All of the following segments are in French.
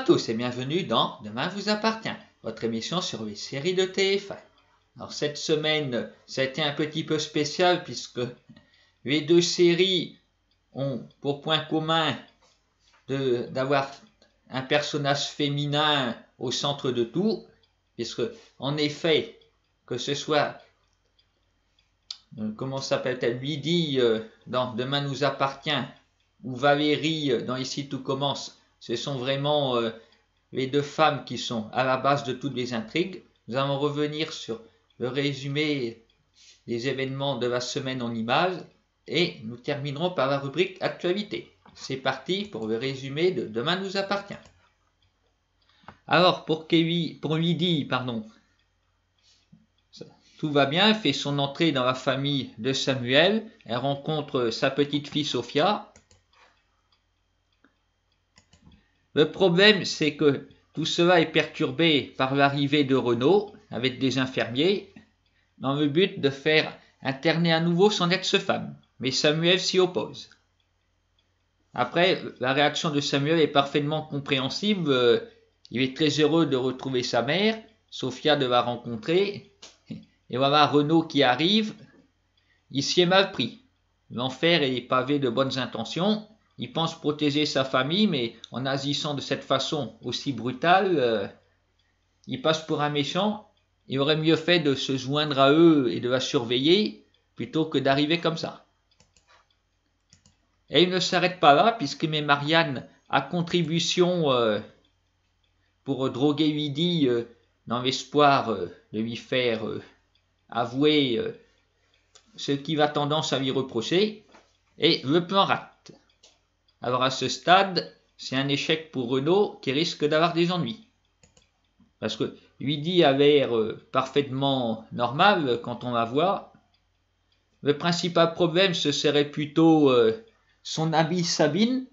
tous et bienvenue dans Demain vous appartient, votre émission sur les séries de TF1. Alors cette semaine, ça a été un petit peu spécial puisque les deux séries ont pour point commun d'avoir un personnage féminin au centre de tout, puisque en effet, que ce soit, comment s'appelle-t-elle, Lydie dans Demain nous appartient, ou Valérie dans Ici tout commence, ce sont vraiment les deux femmes qui sont à la base de toutes les intrigues. Nous allons revenir sur le résumé des événements de la semaine en images et nous terminerons par la rubrique Actualité. C'est parti pour le résumé de Demain nous appartient. Alors pour Lydie, tout va bien, elle fait son entrée dans la famille de Samuel, elle rencontre sa petite fille Sophia. Le problème, c'est que tout cela est perturbé par l'arrivée de Renaud avec des infirmiers dans le but de faire interner à nouveau son ex-femme. Mais Samuel s'y oppose. Après, la réaction de Samuel est parfaitement compréhensible. Il est très heureux de retrouver sa mère, Sophia de la rencontrer. Et voilà Renaud qui arrive. Il s'y est mal pris. L'enfer est pavé de bonnes intentions. Il pense protéger sa famille, mais en agissant de cette façon aussi brutale, il passe pour un méchant. Il aurait mieux fait de se joindre à eux et de la surveiller, plutôt que d'arriver comme ça. Et il ne s'arrête pas là, puisqu'il met Marianne à contribution pour droguer Lydie dans l'espoir de lui faire avouer ce qui va tendance à lui reprocher. Et le plan rate. Alors à ce stade, c'est un échec pour Renaud qui risque d'avoir des ennuis. Parce que Lydie a l'air parfaitement normal quand on la voit. Le principal problème, ce serait plutôt son amie Sabine,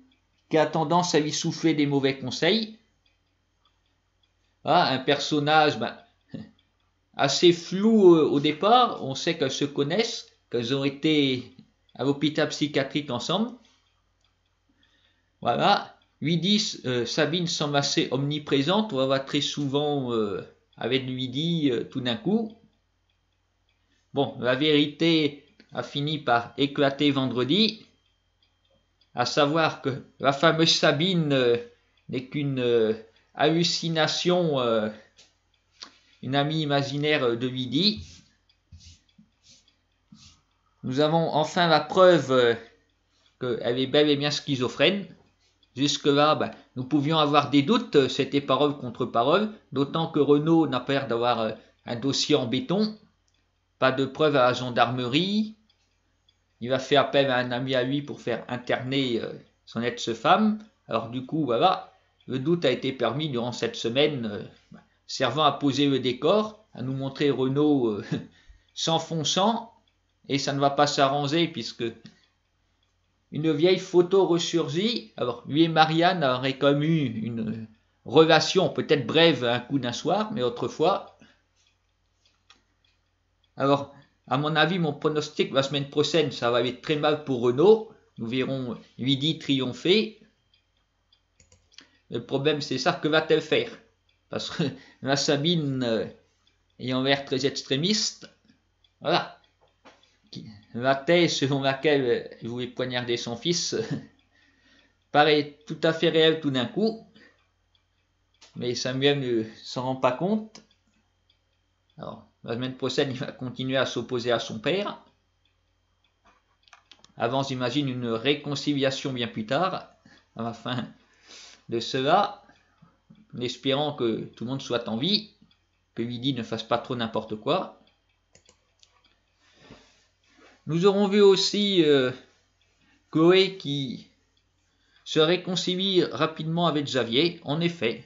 qui a tendance à lui souffler des mauvais conseils. Ah, un personnage assez flou au départ. On sait qu'elles se connaissent, qu'elles ont été à l'hôpital psychiatrique ensemble. Voilà, Sabine semble assez omniprésente, on la voit très souvent avec Lydie tout d'un coup. Bon, la vérité a fini par éclater vendredi, à savoir que la fameuse Sabine n'est qu'une hallucination, une amie imaginaire de Lydie. Nous avons enfin la preuve qu'elle est bel et bien schizophrène. Jusque-là, nous pouvions avoir des doutes, c'était parole contre parole, d'autant que Renaud n'a pas l'air d'avoir un dossier en béton, pas de preuves à la gendarmerie, il a fait appel à un ami à lui pour faire interner son ex-femme, alors du coup, voilà, le doute a été permis durant cette semaine, servant à poser le décor, à nous montrer Renaud s'enfonçant, et ça ne va pas s'arranger puisque une vieille photo ressurgit. Alors, lui et Marianne auraient quand même eu une relation, peut-être brève, un coup d'un soir, mais autrefois. Alors, à mon avis, mon pronostic, la semaine prochaine, ça va aller très mal pour Renaud. Nous verrons Lydie triompher. Le problème, c'est ça, que va-t-elle faire? Parce que la Sabine, ayant l'air très extrémiste, voilà. La thèse selon laquelle il voulait poignarder son fils paraît tout à fait réelle tout d'un coup, mais Samuel ne s'en rend pas compte. Alors, la semaine prochaine, il va continuer à s'opposer à son père. Avant, j'imagine une réconciliation bien plus tard, à la fin de cela, en espérant que tout le monde soit en vie, que Lydie ne fasse pas trop n'importe quoi. Nous aurons vu aussi Chloé qui se réconcilie rapidement avec Xavier. En effet,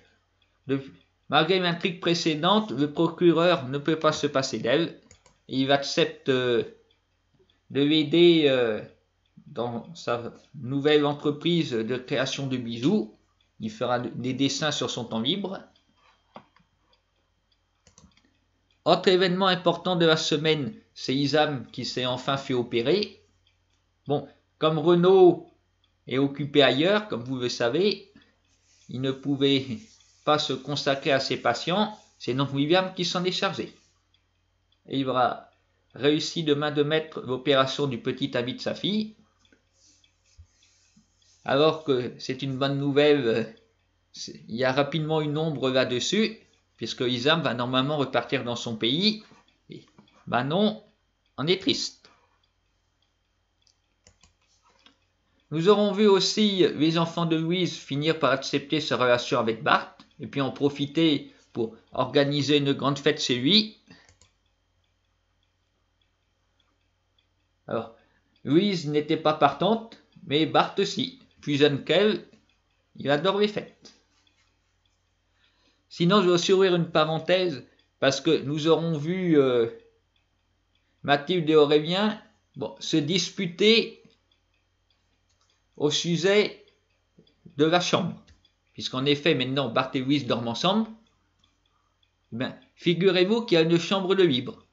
malgré l'intrigue précédente, le procureur ne peut pas se passer d'elle. Il accepte de l'aider dans sa nouvelle entreprise de création de bijoux. Il fera des dessins sur son temps libre. Autre événement important de la semaine, c'est Isam qui s'est enfin fait opérer. Bon, comme Renaud est occupé ailleurs, comme vous le savez, il ne pouvait pas se consacrer à ses patients, c'est donc William qui s'en est chargé. Et il aura réussi de main de maître l'opération du petit habit de sa fille. Alors que c'est une bonne nouvelle, il y a rapidement une ombre là-dessus, puisque Isam va normalement repartir dans son pays. Et Manon en est triste. Nous aurons vu aussi les enfants de Louise finir par accepter sa relation avec Bart, et puis en profiter pour organiser une grande fête chez lui. Alors, Louise n'était pas partante, mais Bart aussi. Plus jeune qu'elle, il adore les fêtes. Sinon, je vais aussi ouvrir une parenthèse, parce que nous aurons vu Mathilde et Aurélien se disputer au sujet de la chambre. Puisqu'en effet, maintenant, Bart et Louise dorment ensemble. Figurez-vous qu'il y a une chambre de libre.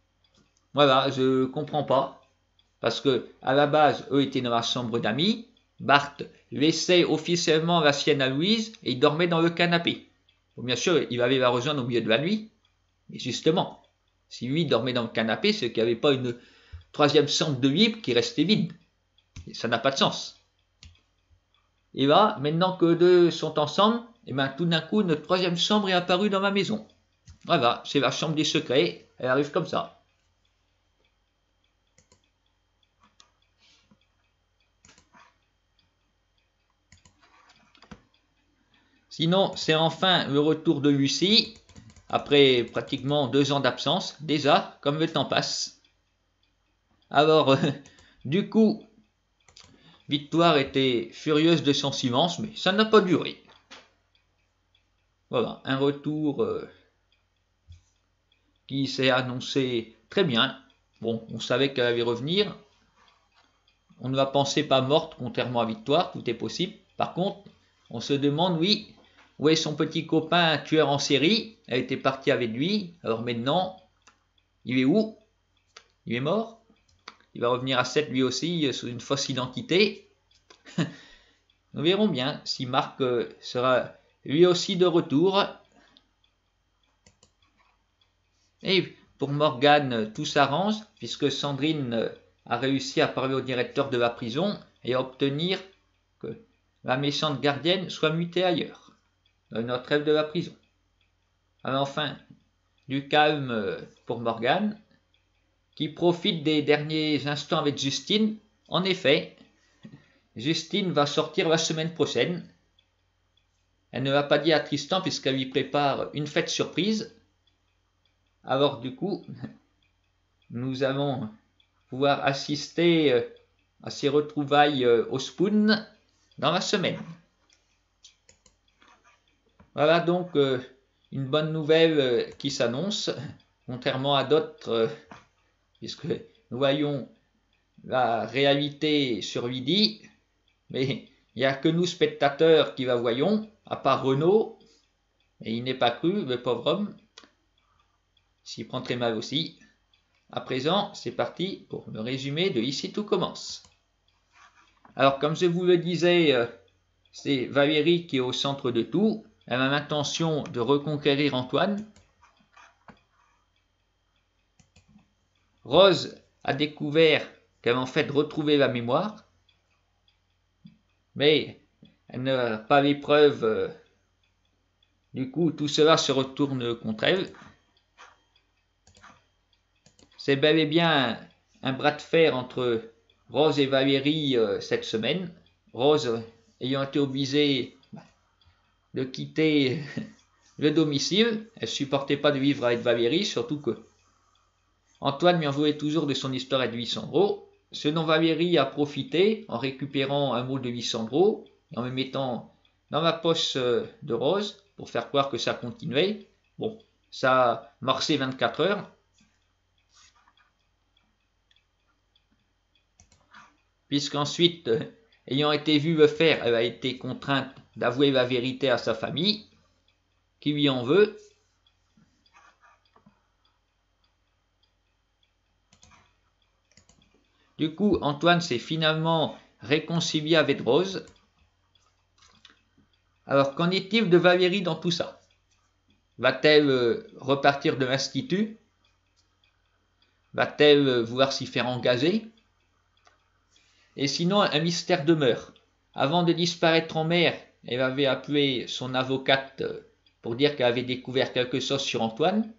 Voilà, je comprends pas. Parce que, à la base, eux étaient dans la chambre d'amis. Bart laissait officiellement la sienne à Louise et il dormait dans le canapé. Bon, bien sûr, il allait la rejoindre au milieu de la nuit. Mais justement, si lui dormait dans le canapé, c'est qu'il n'y avait pas une troisième chambre de libre qui restait vide. Et ça n'a pas de sens. Et là, maintenant que deux sont ensemble, et tout d'un coup, une troisième chambre est apparue dans ma maison. Voilà, c'est la chambre des secrets. Elle arrive comme ça. Sinon, c'est enfin le retour de Lucie, après pratiquement 2 ans d'absence, déjà, comme le temps passe. Alors, du coup, Victoire était furieuse de son silence, mais ça n'a pas duré. Voilà, un retour qui s'est annoncé très bien. Bon, on savait qu'elle allait revenir. On ne la pensait pas morte, contrairement à Victoire, tout est possible. Par contre, on se demande, oui, où est son petit copain tueur en série? Elle était partie avec lui, alors maintenant, il est où? Il est mort? Il va revenir à 7 lui aussi, sous une fausse identité. Nous verrons bien si Marc sera lui aussi de retour. Et pour Morgane, tout s'arrange, puisque Sandrine a réussi à parler au directeur de la prison et à obtenir que la méchante gardienne soit mutée ailleurs. Notre rêve de la prison. Alors enfin, du calme pour Morgane, qui profite des derniers instants avec Justine. En effet, Justine va sortir la semaine prochaine. Elle ne l'a pas dit à Tristan puisqu'elle lui prépare une fête surprise. Alors du coup, nous allons pouvoir assister à ces retrouvailles au Spoon dans la semaine. Voilà donc une bonne nouvelle qui s'annonce, contrairement à d'autres, puisque nous voyons la réalité sur Vidi, mais il n'y a que nous spectateurs qui la voyons, à part Renaud, et il n'est pas cru, le pauvre homme, s'y prend très mal aussi. À présent, c'est parti pour le résumé de Ici tout commence. Alors comme je vous le disais, c'est Valérie qui est au centre de tout. Elle a l'intention de reconquérir Antoine. Rose a découvert qu'elle a en fait retrouvé la mémoire, mais elle n'a pas les preuves. Du coup, tout cela se retourne contre elle. C'est bel et bien un bras de fer entre Rose et Valérie cette semaine. Rose ayant été obligée de quitter le domicile. Elle ne supportait pas de vivre avec Valérie, surtout que Antoine lui en voulait toujours de son histoire avec Lisandro. Ce dont Valérie a profité en récupérant un mot de Lisandro et en me mettant dans la poche de Rose pour faire croire que ça continuait. Bon, ça a marché 24 heures. Puisqu'ensuite, ayant été vue le faire, elle a été contrainte d'avouer la vérité à sa famille, qui lui en veut. Du coup, Antoine s'est finalement réconcilié avec Rose. Alors, qu'en est-il de Valérie dans tout ça? Va-t-elle repartir de l'Institut? Va-t-elle vouloir s'y faire engager? Et sinon, un mystère demeure. Avant de disparaître en mer, elle avait appelé son avocate pour dire qu'elle avait découvert quelque chose sur Antoine.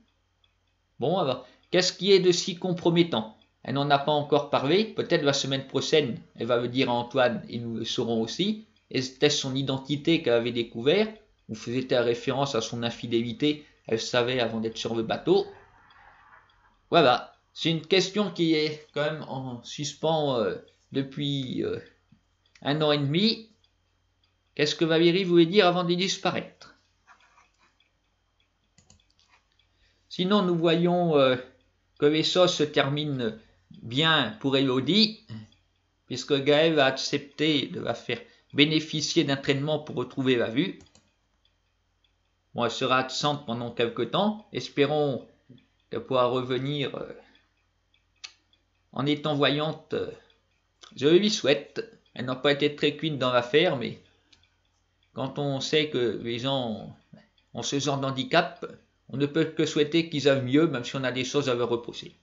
Bon, alors, qu'est-ce qui est de si compromettant? Elle n'en a pas encore parlé. Peut-être la semaine prochaine, elle va le dire à Antoine et nous le saurons aussi. Était-ce son identité qu'elle avait découvert? Ou faisait-elle référence à son infidélité? Elle savait avant d'être sur le bateau. Voilà, c'est une question qui est quand même en suspens depuis 1 an et demi. Qu'est-ce que Valérie voulait dire avant de disparaître? Sinon, nous voyons que les choses se terminent bien pour Elodie, puisque Gaël a accepté de la faire bénéficier d'un traitement pour retrouver la vue. Bon, elle sera absente pendant quelque temps. Espérons qu'elle pourra revenir en étant voyante. Je lui souhaite. Elle n'a pas été très cuite dans l'affaire, mais quand on sait que les gens ont ce genre d'handicap, on ne peut que souhaiter qu'ils aillent mieux, même si on a des choses à leur reposer.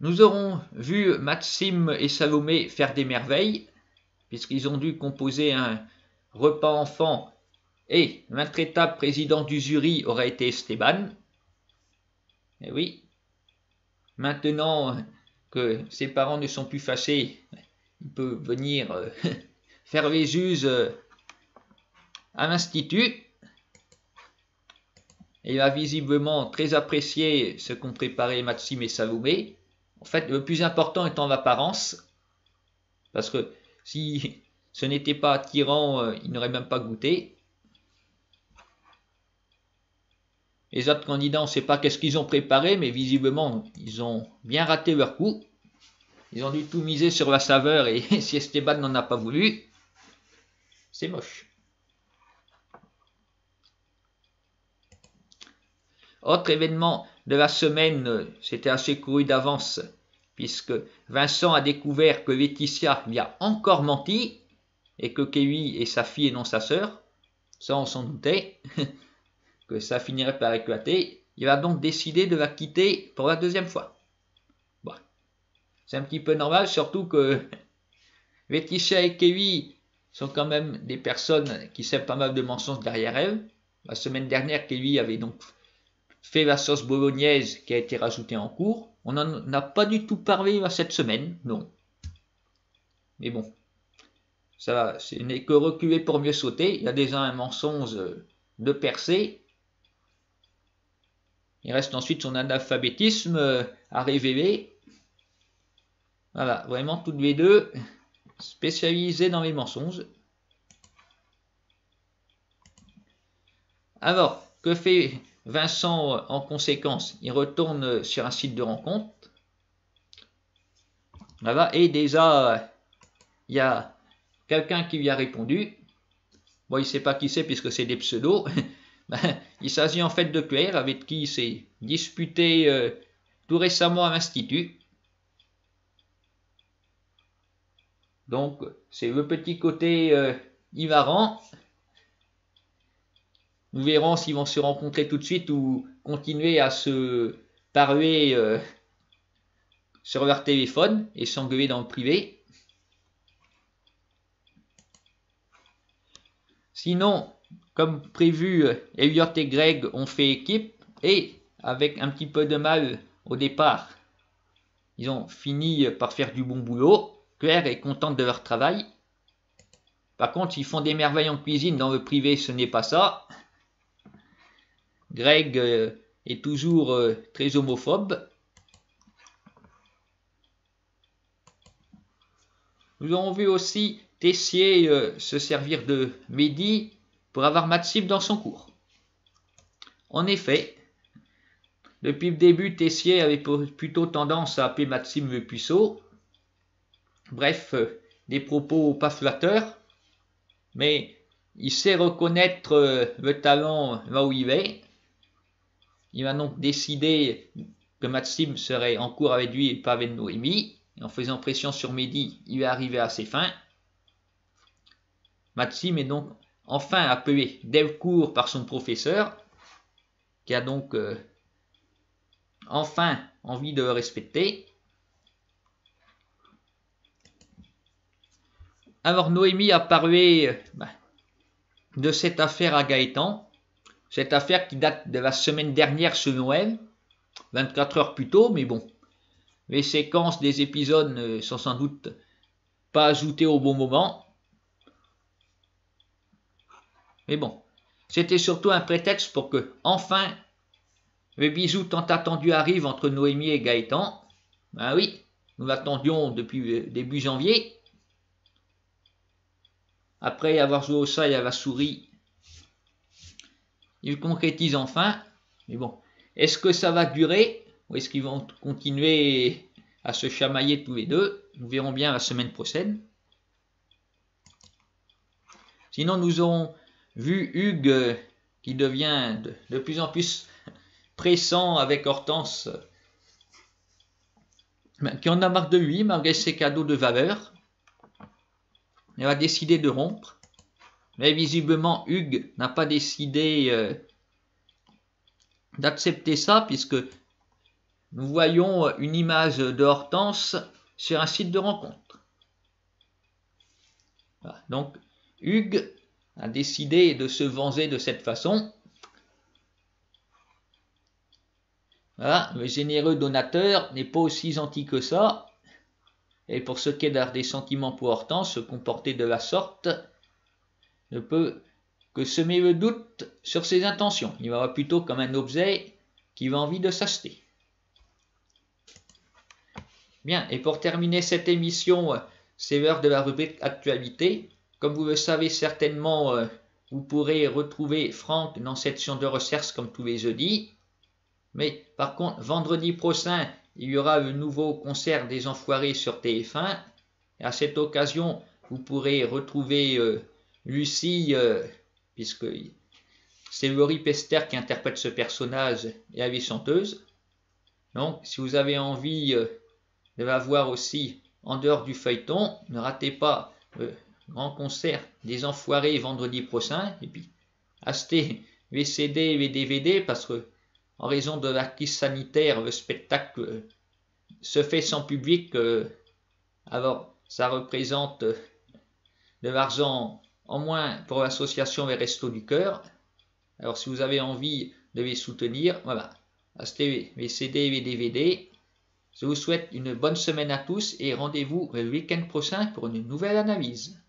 Nous aurons vu Maxime et Salomé faire des merveilles, puisqu'ils ont dû composer un repas enfant, et l'intraitable président du jury aurait été Esteban. Et oui, maintenant que ses parents ne sont plus fâchés, il peut venir faire les juges à l'Institut. Et il a visiblement très apprécié ce qu'ont préparé Maxime et Salomé. En fait, le plus important étant l'apparence, parce que si ce n'était pas attirant, il n'aurait même pas goûté. Les autres candidats, on ne sait pas qu'est-ce qu'ils ont préparé, mais visiblement, ils ont bien raté leur coup. Ils ont dû tout miser sur la saveur, et si Esteban n'en a pas voulu, c'est moche. Autre événement de la semaine, c'était assez couru d'avance, puisque Vincent a découvert que Laetitia lui a encore menti, et que Kelly est sa fille et non sa sœur. Ça, on s'en doutait, que ça finirait par éclater. Il a donc décidé de la quitter pour la deuxième fois. Bon. C'est un petit peu normal, surtout que Laetitia et Kelly sont quand même des personnes qui savent pas mal de mensonges derrière elles. La semaine dernière, Kelly avait donc fait la sauce bolognaise qui a été rajoutée en cours. On n'en a pas du tout parlé cette semaine, non. Mais bon, ça, ce n'est que reculer pour mieux sauter. Il y a déjà un mensonge de percée. Il reste ensuite son analphabétisme à révéler. Voilà, vraiment toutes les deux spécialisées dans les mensonges. Alors, que fait Vincent en conséquence? Il retourne sur un site de rencontre. Voilà, et déjà, il y a quelqu'un qui lui a répondu. Bon, il ne sait pas qui c'est puisque c'est des pseudos. Il s'agit en fait de Claire, avec qui il s'est disputé tout récemment à l'Institut. Donc, c'est le petit côté hilarant. Nous verrons s'ils vont se rencontrer tout de suite ou continuer à se parler sur leur téléphone et s'engueuler dans le privé. Sinon, comme prévu, Elliot et Greg ont fait équipe et, avec un petit peu de mal au départ, ils ont fini par faire du bon boulot. Claire est contente de leur travail. Par contre, ils font des merveilles en cuisine. Dans le privé, ce n'est pas ça. Greg est toujours très homophobe. Nous avons vu aussi Tessier se servir de Mehdi pour avoir Maxime dans son cours. En effet, depuis le début, Tessier avait plutôt tendance à appeler Maxime le puceau. Bref, des propos pas flatteurs, mais il sait reconnaître le talent là où il est. Il a donc décidé que Maxime serait en cours avec lui et pas avec Noémie. Et en faisant pression sur Mehdi, il est arrivé à ses fins. Maxime est donc enfin appelé Delcourt par son professeur, qui a donc enfin envie de le respecter. Alors Noémie a parlé de cette affaire à Gaëtan, cette affaire qui date de la semaine dernière selon elle, 24 heures plus tôt, mais bon, les séquences des épisodes ne sont sans doute pas ajoutées au bon moment. Mais bon, c'était surtout un prétexte pour que, enfin, le bisou tant attendu arrive entre Noémie et Gaëtan. Ben oui, nous l'attendions depuis début janvier. Après avoir joué au chat et à la souris, il concrétise enfin. Mais bon, est-ce que ça va durer ou est-ce qu'ils vont continuer à se chamailler tous les deux? Nous verrons bien la semaine prochaine. Sinon, nous aurons vu Hugues qui devient de plus en plus pressant avec Hortense, qui en a marre de lui malgré ses cadeaux de valeur. Elle a décidé de rompre. Mais visiblement, Hugues n'a pas décidé d'accepter ça, puisque nous voyons une image de Hortense sur un site de rencontre. Voilà. Donc, Hugues a décidé de se venger de cette façon. Voilà, le généreux donateur n'est pas aussi gentil que ça. Et pour ce qui est d'avoir des sentiments pour Hortense, se comporter de la sorte ne peut que semer le doute sur ses intentions. Il va plutôt comme un objet qui a envie de s'acheter. Bien, et pour terminer cette émission, c'est l'heure de la rubrique Actualité. Comme vous le savez certainement, vous pourrez retrouver Franck dans cette section de recherche comme tous les jeudis. Mais par contre, vendredi prochain, il y aura le nouveau concert des Enfoirés sur TF1. Et à cette occasion, vous pourrez retrouver Lucie, puisque c'est Laurie Pester qui interprète ce personnage et elle est chanteuse. Donc, si vous avez envie de la voir aussi en dehors du feuilleton, ne ratez pas le grand concert des Enfoirés vendredi prochain. Et puis, achetez les CD et les DVD parce que, en raison de la crise sanitaire, le spectacle se fait sans public. Alors, ça représente de l'argent en moins pour l'association Les Restos du Cœur. Alors, si vous avez envie de les soutenir, voilà, achetez les CD et les DVD. Je vous souhaite une bonne semaine à tous et rendez-vous le week-end prochain pour une nouvelle analyse.